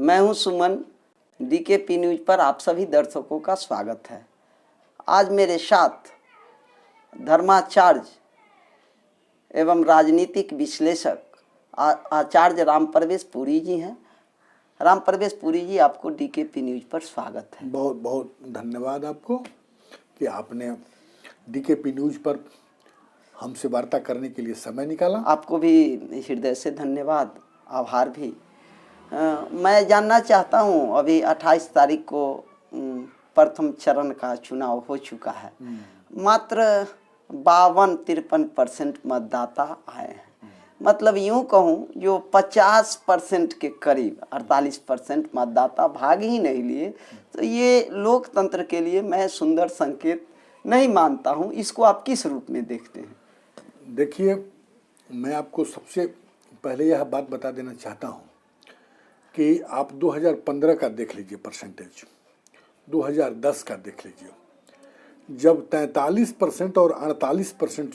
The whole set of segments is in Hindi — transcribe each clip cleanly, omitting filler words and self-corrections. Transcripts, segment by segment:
मैं हूं सुमन। डीकेपी न्यूज पर आप सभी दर्शकों का स्वागत है। आज मेरे साथ धर्माचार्य एवं राजनीतिक विश्लेषक आचार्य राम प्रवेश पुरी जी हैं। राम प्रवेश पुरी जी, आपको डीकेपी न्यूज पर स्वागत है। बहुत बहुत धन्यवाद आपको कि आपने डीकेपी न्यूज पर हमसे वार्ता करने के लिए समय निकाला। आपको भी हृदय से धन्यवाद, आभार भी। मैं जानना चाहता हूं, अभी 28 तारीख को प्रथम चरण का चुनाव हो चुका है। मात्र 52-53% मतदाता आए हैं। मतलब यूं कहूं, जो 50% के करीब 48% मतदाता भाग ही नहीं लिए, तो ये लोकतंत्र के लिए मैं सुंदर संकेत नहीं मानता हूं। इसको आप किस रूप में देखते हैं? देखिए, मैं आपको सबसे पहले यह बात बता देना चाहता हूं कि आप 2015 का देख लीजिए परसेंटेज, 2010 का देख लीजिए, जब 43% और 48%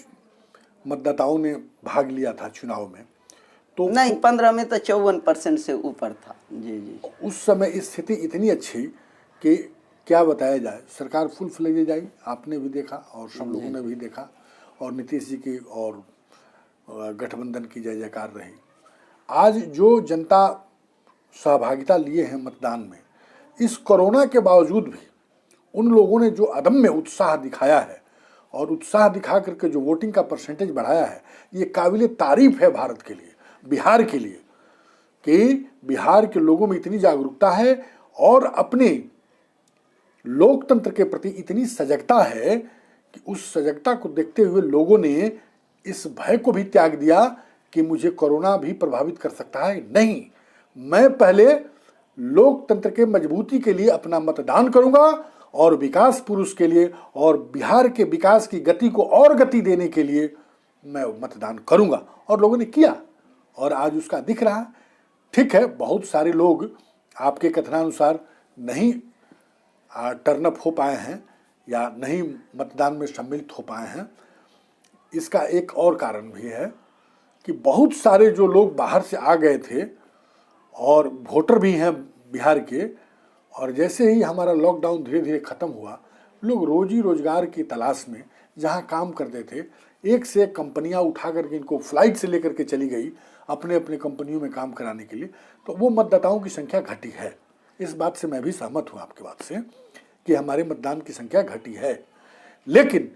मतदाताओं ने भाग लिया था चुनाव में, तो नहीं, 15 में तो 54% से ऊपर था। जी जी। उस समय स्थिति इतनी अच्छी कि क्या बताया जाए। सरकार फुल फ्लेजेज आई, आपने भी देखा और सब लोगों ने भी देखा, और नीतीश जी की और गठबंधन की जय जयकार रही। आज जो जनता सहभागिता लिए हैं मतदान में, इस कोरोना के बावजूद भी उन लोगों ने जो अदम्य उत्साह दिखाया है और उत्साह दिखा करके जो वोटिंग का परसेंटेज बढ़ाया है, ये काबिले तारीफ है भारत के लिए, बिहार के लिए, कि बिहार के लोगों में इतनी जागरूकता है और अपने लोकतंत्र के प्रति इतनी सजगता है कि उस सजगता को देखते हुए लोगों ने इस भय को भी त्याग दिया कि मुझे कोरोना भी प्रभावित कर सकता है। नहीं, मैं पहले लोकतंत्र के मजबूती के लिए अपना मतदान करूंगा और विकास पुरुष के लिए और बिहार के विकास की गति को और गति देने के लिए मैं मतदान करूंगा। और लोगों ने किया और आज उसका दिख रहा। ठीक है, बहुत सारे लोग आपके कथनानुसार नहीं टर्नअप हो पाए हैं या नहीं मतदान में सम्मिलित हो पाए हैं। इसका एक और कारण भी है कि बहुत सारे जो लोग बाहर से आ गए थे और वोटर भी हैं बिहार के, और जैसे ही हमारा लॉकडाउन धीरे धीरे ख़त्म हुआ, लोग रोजी रोजगार की तलाश में जहां काम करते थे, एक से एक कंपनियां उठा करके इनको फ्लाइट से लेकर के चली गई अपने अपने कंपनियों में काम कराने के लिए। तो वो मतदाताओं की संख्या घटी है। इस बात से मैं भी सहमत हूँ आपकी बात से कि हमारे मतदान की संख्या घटी है। लेकिन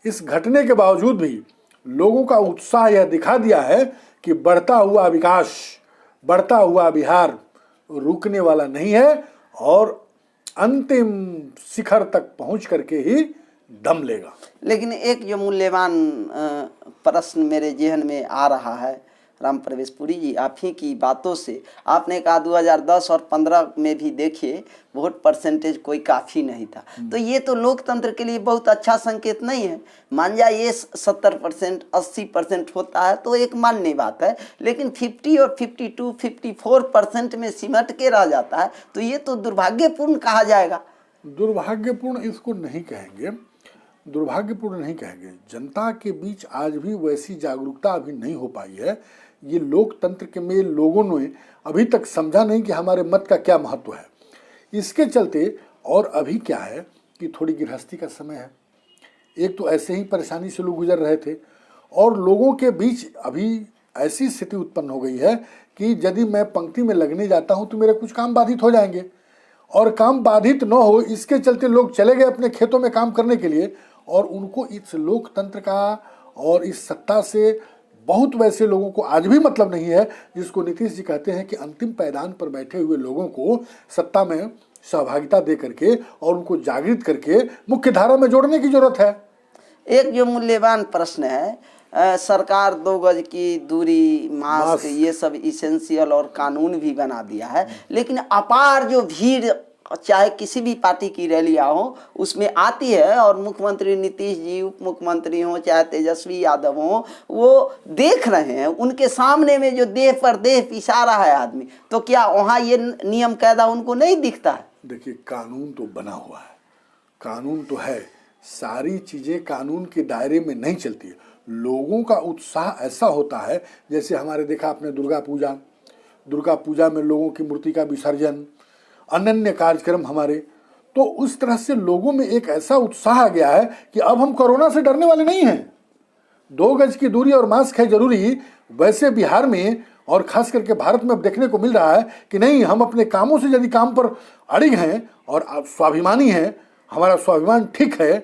इस घटने के बावजूद भी लोगों का उत्साह यह दिखा दिया है कि बढ़ता हुआ विकास, बढ़ता हुआ बिहार रुकने वाला नहीं है और अंतिम शिखर तक पहुंच करके ही दम लेगा। लेकिन एक जो मूल्यवान प्रश्न मेरे जेहन में आ रहा है राम प्रवेश पुरी जी, आप ही की बातों से, आपने कहा 2010 और 15 में भी देखिए वोट परसेंटेज कोई काफ़ी नहीं था। तो ये तो लोकतंत्र के लिए बहुत अच्छा संकेत नहीं है। मान जा ये 70%, 80% होता है तो एक मान्य बात है, लेकिन 50 और 52, 54% में सिमट के रह जाता है, तो ये तो दुर्भाग्यपूर्ण कहा जाएगा। दुर्भाग्यपूर्ण इसको नहीं कहेंगे, दुर्भाग्यपूर्ण नहीं कहेंगे। जनता के बीच आज भी वैसी जागरूकता अभी नहीं हो पाई है। ये लोकतंत्र के में लोगों ने अभी तक समझा नहीं कि हमारे मत का क्या महत्व है। इसके चलते, और अभी क्या है कि थोड़ी गृहस्थी का समय है, एक तो ऐसे ही परेशानी से लोग गुजर रहे थे, और लोगों के बीच अभी ऐसी स्थिति उत्पन्न हो गई है कि यदि मैं पंक्ति में लगने जाता हूँ तो मेरे कुछ काम बाधित हो जाएंगे, और काम बाधित न हो इसके चलते लोग चले गए अपने खेतों में काम करने के लिए। और उनको इस लोकतंत्र का और इस सत्ता से बहुत वैसे लोगों को आज भी मतलब नहीं है, जिसको नीतीश जी कहते हैं कि अंतिम पायदान पर बैठे हुए लोगों को सत्ता में सहभागिता दे करके और उनको जागृत करके मुख्य धारा में जोड़ने की जरूरत है। एक जो मूल्यवान प्रश्न है, सरकार 2 गज की दूरी, मास्क, ये सब इसेंशियल और कानून भी बना दिया है, लेकिन अपार जो भीड़ चाहे किसी भी पार्टी की रैलियां हो उसमें आती है, और मुख्यमंत्री नीतीश जी, उप मुख्यमंत्री हो चाहे तेजस्वी यादव हो, वो देख रहे हैं, उनके सामने में जो देह पर देह इशारा है आदमी, तो क्या वहाँ ये नियम कायदा उनको नहीं दिखता है? देखिए, कानून तो बना हुआ है, कानून तो है, सारी चीज़ें कानून के दायरे में नहीं चलती है। लोगों का उत्साह ऐसा होता है, जैसे हमारे देखा आपने दुर्गा पूजा, दुर्गा पूजा में लोगों की मूर्ति का विसर्जन, अनन्य कार्यक्रम हमारे। तो उस तरह से लोगों में एक ऐसा उत्साह आ गया है कि अब हम कोरोना से डरने वाले नहीं हैं। 2 गज की दूरी और मास्क है जरूरी, वैसे बिहार में और खास करके भारत में अब देखने को मिल रहा है कि नहीं, हम अपने कामों से यदि काम पर अड़िग हैं और स्वाभिमानी हैं, हमारा स्वाभिमान ठीक है,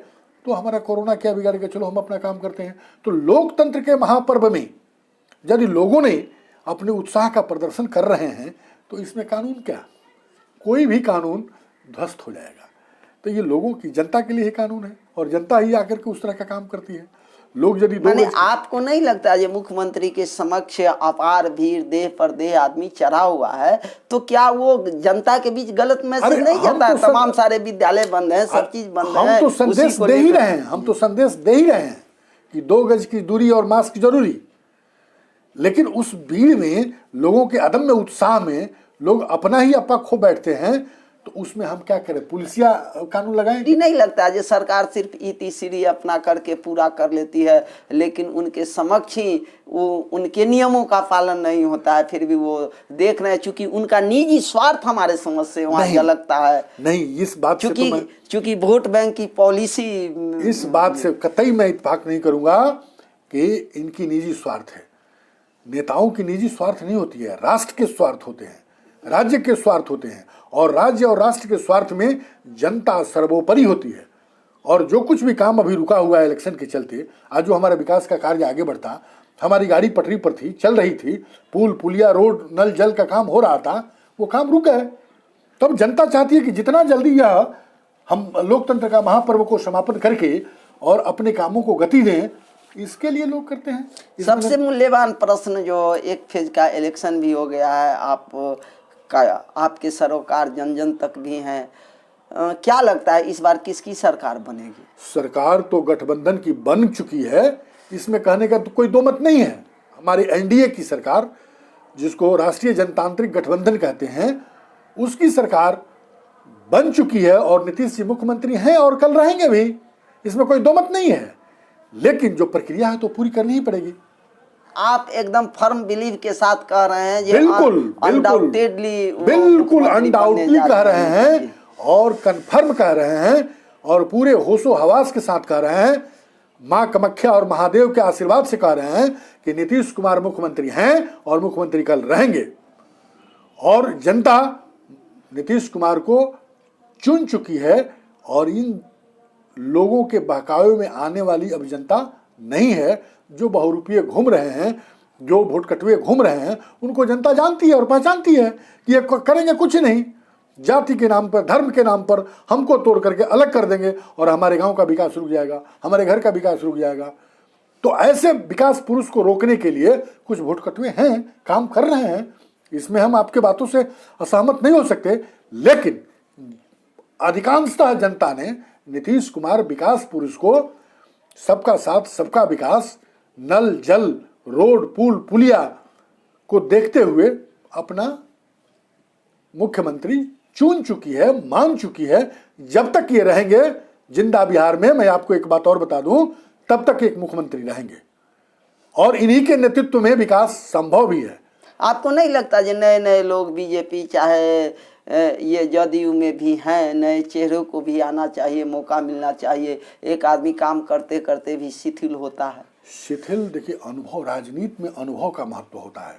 तो हमारा कोरोना क्या बिगाड़ेगा, चलो हम अपना काम करते हैं। तो लोकतंत्र के महापर्व में यदि लोगों ने अपने उत्साह का प्रदर्शन कर रहे हैं तो इसमें कानून क्या, कोई भी कानून ध्वस्त हो जाएगा। तो ये लोगों की, जनता के लिए ही कानून है और जनता ही आकर के उस तरह का काम करती है। लोग यदि माने आपको नहीं लगता ये मुख्यमंत्री के समक्ष अपार भीड़, देह पर देह आदमी चढ़ा हुआ है, तो क्या वो जनता के बीच गलत मैसेज नहीं जाता है? तमाम सारे विद्यालय बंद हैं, सब चीज बंद है। हम तो संदेश दे ही रहे हैं, हम तो संदेश दे ही रहे हैं कि 2 गज की दूरी और मास्क जरूरी। लेकिन उस भीड़ में, लोगों के अदम्य उत्साह में लोग अपना ही अपा खो बैठते हैं, तो उसमें हम क्या करें, पुलिसिया कानून लगाएं? नहीं लगता जो सरकार सिर्फ ETCD अपना करके पूरा कर लेती है, लेकिन उनके समक्ष ही वो उनके नियमों का पालन नहीं होता है, फिर भी वो देख रहे हैं, चूंकि उनका निजी स्वार्थ हमारे समझ से वहाँ झलकता है। नहीं, इस बात से तो मैं, चूंकि वोट बैंक की पॉलिसी, इस बात से कतई मैं इत्तेफाक नहीं करूंगा कि इनकी निजी स्वार्थ है। नेताओं की निजी स्वार्थ नहीं होती है, राष्ट्र के स्वार्थ होते हैं, राज्य के स्वार्थ होते हैं, और राज्य और राष्ट्र के स्वार्थ में जनता सर्वोपरि होती है। और जो कुछ भी काम अभी रुका हुआ है इलेक्शन के चलते, आज जो हमारा विकास का कार्य आगे बढ़ता, हमारी गाड़ी पटरी पर थी, चल रही थी, पुल पुलिया, रोड, नल जल का काम हो रहा था, वो काम रुक गए। तब जनता चाहती है कि जितना जल्दी यह हम लोकतंत्र का महापर्व को समापन करके और अपने कामों को गति दें, इसके लिए लोग करते हैं। सबसे मूल्यवान प्रश्न, जो एक फेज का इलेक्शन भी हो गया है, आपके सरोकार जन जन तक भी हैं, क्या लगता है इस बार किसकी सरकार बनेगी? सरकार तो गठबंधन की बन चुकी है, इसमें कहने का तो कोई दो मत नहीं है। हमारी NDA की सरकार, जिसको राष्ट्रीय जनतांत्रिक गठबंधन कहते हैं, उसकी सरकार बन चुकी है और नीतीश जी मुख्यमंत्री हैं और कल रहेंगे भी, इसमें कोई दो मत नहीं है। लेकिन जो प्रक्रिया है तो पूरी करनी ही पड़ेगी। आप एकदम फर्म बिलीव के साथ कह रहे हैं? बिल्कुल अनडाउटली कह रहे हैं और कंफर्म कह रहे हैं और पूरे होशो हवास के साथ कह रहे हैं, माँ कामाख्या और महादेव के आशीर्वाद से कह रहे हैं कि नीतीश कुमार मुख्यमंत्री हैं और मुख्यमंत्री कल रहेंगे। और जनता नीतीश कुमार को चुन चुकी है और इन लोगों के बहकावे में आने वाली अब जनता नहीं है। जो बहुरूपिये घूम रहे हैं, जो वोट कटुए घूम रहे हैं, उनको जनता जानती है और पहचानती है कि ये करेंगे कुछ नहीं, जाति के नाम पर, धर्म के नाम पर हमको तोड़ करके अलग कर देंगे और हमारे गांव का विकास रुक जाएगा, हमारे घर का विकास रुक जाएगा। तो ऐसे विकास पुरुष को रोकने के लिए कुछ वोट कटुए हैं, काम कर रहे हैं, इसमें हम आपके बातों से असहमत नहीं हो सकते। लेकिन अधिकांशतः जनता ने नीतीश कुमार विकास पुरुष को, सबका साथ सबका विकास, नल जल, रोड, पुल पुलिया को देखते हुए अपना मुख्यमंत्री चुन चुकी है, मान चुकी है। जब तक ये रहेंगे जिंदा बिहार में, मैं आपको एक बात और बता दूं, तब तक एक मुख्यमंत्री रहेंगे और इन्हीं के नेतृत्व में विकास संभव भी है। आपको नहीं लगता जो नए नए लोग बीजेपी, चाहे ये जदयू में भी हैं, नए चेहरों को भी आना चाहिए, मौका मिलना चाहिए? एक आदमी काम करते करते भी शिथिल होता है। शिथिल, देखिए, अनुभव, राजनीति में अनुभव का महत्व होता है।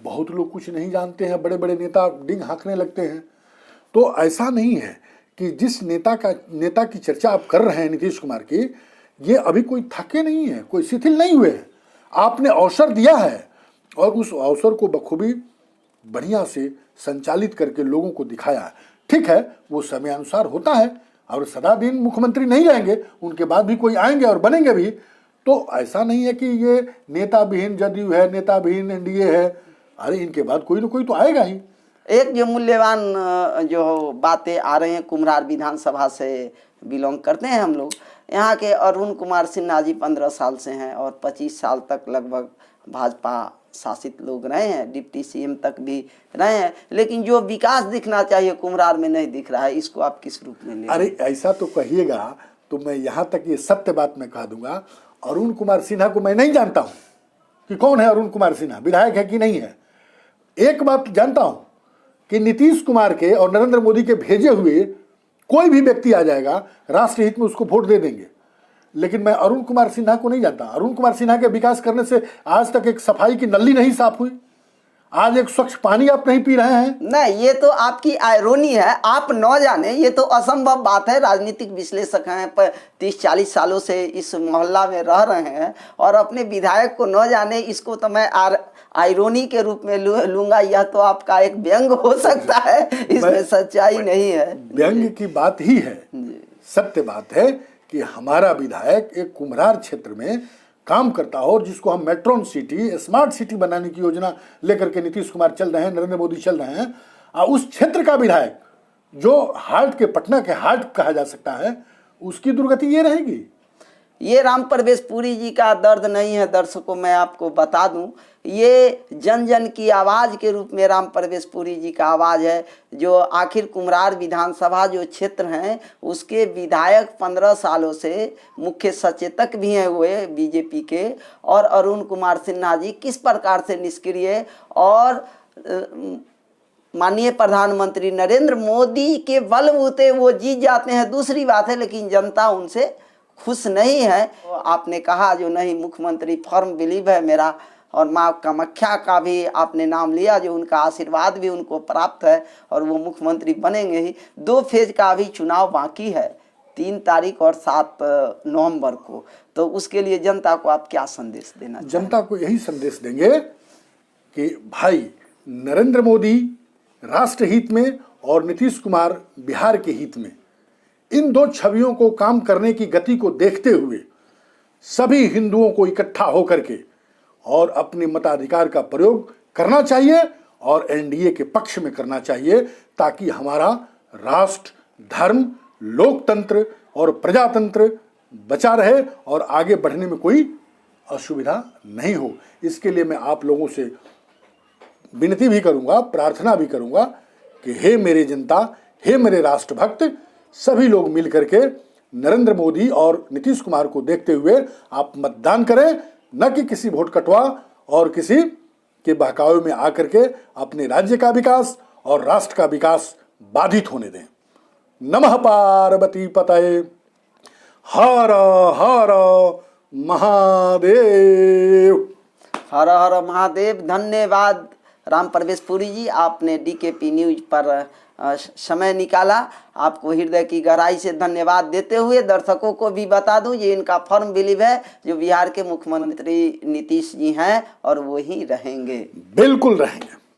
बहुत लोग कुछ नहीं जानते हैं, बड़े बड़े नेता डिंग हाँकने लगते हैं। तो ऐसा नहीं है कि जिस नेता की चर्चा आप कर रहे हैं, नीतीश कुमार की, ये अभी कोई थके नहीं है, कोई शिथिल नहीं हुए हैं। आपने अवसर दिया है और उस अवसर को बखूबी बढ़िया से संचालित करके लोगों को दिखाया है। ठीक है, वो समय अनुसार होता है और सदा दिन मुख्यमंत्री नहीं रहेंगे, उनके बाद भी कोई आएंगे और बनेंगे भी। तो ऐसा नहीं है कि ये नेता विहीन जदयू है, नेता विहीन NDA है। अरे इनके बाद कोई ना कोई तो आएगा ही। एक जो मूल्यवान जो बातें आ रही हैं, कुम्हरार विधानसभा से बिलोंग करते हैं हम लोग, यहाँ के अरुण कुमार सिन्हा जी 15 साल से हैं और 25 साल तक लगभग भाजपा शासित लोग रहे हैं, डिप्टी CM तक भी रहे हैं, लेकिन जो विकास दिखना चाहिए कुम्हरार में नहीं दिख रहा है। इसको आप किस रूप में लेंगे? अरे ऐसा तो कहिएगा तो मैं यहाँ तक ये सत्य बात मैं कह दूंगा, अरुण कुमार सिन्हा को मैं नहीं जानता हूँ कि कौन है अरुण कुमार सिन्हा, विधायक है कि नहीं है। एक बात जानता हूं कि नीतीश कुमार के और नरेंद्र मोदी के भेजे हुए कोई भी व्यक्ति आ जाएगा, राष्ट्र हित में उसको वोट दे देंगे। लेकिन मैं अरुण कुमार सिन्हा को नहीं जानता। अरुण कुमार सिन्हा के विकास करने से आज तक एक सफाई की नली नहीं साफ हुई, आज एक स्वच्छ पानी आप नहीं पी रहे हैं। नहीं, ये तो आपकी आयरोनी है, आप न जाने, ये तो असंभव बात है। राजनीतिक विश्लेषक हैं, 30-40 सालों से इस मोहल्ला में रह रहे हैं और अपने विधायक को न जाने, इसको तो मैं आयरोनी के रूप में लूंगा। यह तो आपका एक व्यंग हो सकता है, इसमें सच्चाई नहीं है। व्यंग की बात ही है, सत्य बात है कि हमारा विधायक एक कुम्हरार क्षेत्र में काम करता हो, और जिसको हम मेट्रोन सिटी, स्मार्ट सिटी बनाने की योजना लेकर के नीतीश कुमार चल रहे हैं, नरेंद्र मोदी चल रहे हैं, और उस क्षेत्र का विधायक जो हार्ट के, पटना के हार्ट कहा जा सकता है, उसकी दुर्गति ये रहेगी। ये राम प्रवेश पुरी जी का दर्द नहीं है दर्शकों, मैं आपको बता दूं, ये जन जन की आवाज़ के रूप में राम प्रवेश पुरी जी का आवाज़ है। जो आखिर कुम्हरार विधानसभा जो क्षेत्र हैं, उसके विधायक 15 सालों से मुख्य सचेतक भी हैं हुए बीजेपी के, और अरुण कुमार सिन्हा जी किस प्रकार से निष्क्रिय और माननीय प्रधानमंत्री नरेंद्र मोदी के बलबूते वो जीत जाते हैं, दूसरी बात है, लेकिन जनता उनसे खुश नहीं है। आपने कहा जो नहीं, मुख्यमंत्री फर्म बिलीव है मेरा, और माँ कामाख्या का भी आपने नाम लिया, जो उनका आशीर्वाद भी उनको प्राप्त है और वो मुख्यमंत्री बनेंगे ही। 2 फेज का अभी चुनाव बाकी है, 3 तारीख और 7 नवंबर को, तो उसके लिए जनता को आप क्या संदेश देना चाहेंगे? जनता को यही संदेश देंगे कि भाई, नरेंद्र मोदी राष्ट्र हित में और नीतीश कुमार बिहार के हित में, इन 2 छवियों को काम करने की गति को देखते हुए सभी हिंदुओं को इकट्ठा होकर के और अपने मताधिकार का प्रयोग करना चाहिए, और एनडीए के पक्ष में करना चाहिए, ताकि हमारा राष्ट्र, धर्म, लोकतंत्र और प्रजातंत्र बचा रहे और आगे बढ़ने में कोई असुविधा नहीं हो। इसके लिए मैं आप लोगों से विनती भी करूंगा, प्रार्थना भी करूंगा कि हे मेरे जनता, हे मेरे राष्ट्रभक्त, सभी लोग मिल करके नरेंद्र मोदी और नीतीश कुमार को देखते हुए आप मतदान करें, न कि किसी वोट कटवा और किसी के बहकावे में आकर के अपने राज्य का विकास और राष्ट्र का विकास बाधित होने दें। नमः पार्वती पतये, हर हर महादेव। हर हर महादेव। धन्यवाद राम प्रवेश पुरी जी, आपने डीकेपी न्यूज पर समय निकाला। आपको हृदय की गहराई से धन्यवाद देते हुए दर्शकों को भी बता दूं, ये इनका फर्म बिलीव है, जो बिहार के मुख्यमंत्री नीतीश जी हैं और वो ही रहेंगे। बिल्कुल रहेंगे।